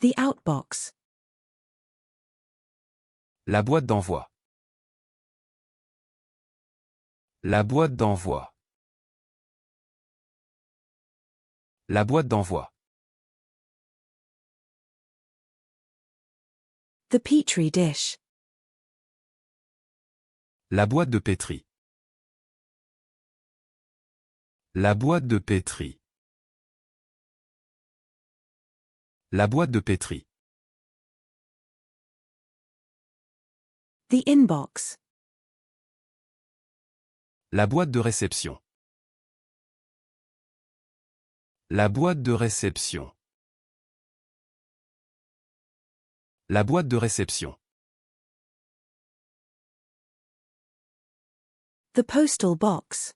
The outbox. La boîte d'envoi. La boîte d'envoi. La boîte d'envoi. The petri dish. La boîte de pétri. La boîte de pétri. La boîte de pétri. The inbox. La boîte de réception. La boîte de réception. La boîte de réception. The postal box.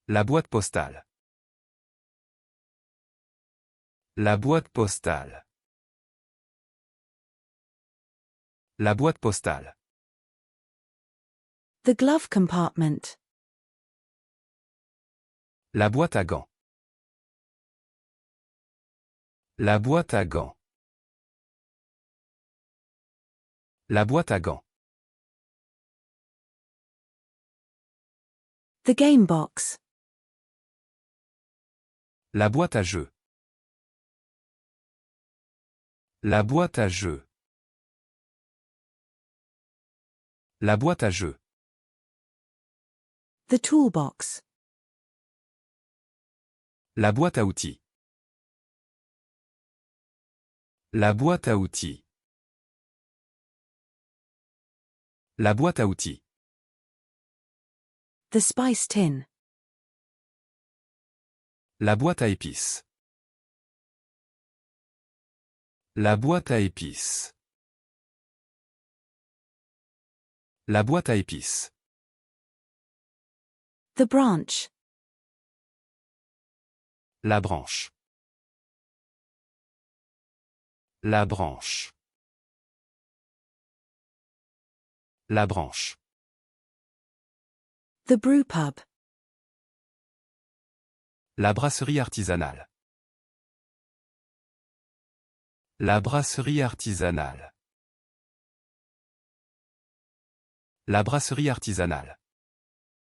La boîte postale. La boîte postale. La boîte postale. The glove compartment. La boîte à gants. La boîte à gants. La boîte à gants. The game box. La boîte à jeux. La boîte à jeux. La boîte à jeux. The toolbox. La boîte à outils. La boîte à outils. La boîte à outils. The spice tin. La boîte à épices. La boîte à épices. La boîte à épices. The branch. La branche. La branche. La branche. The brew pub. La brasserie artisanale. La brasserie artisanale. La brasserie artisanale.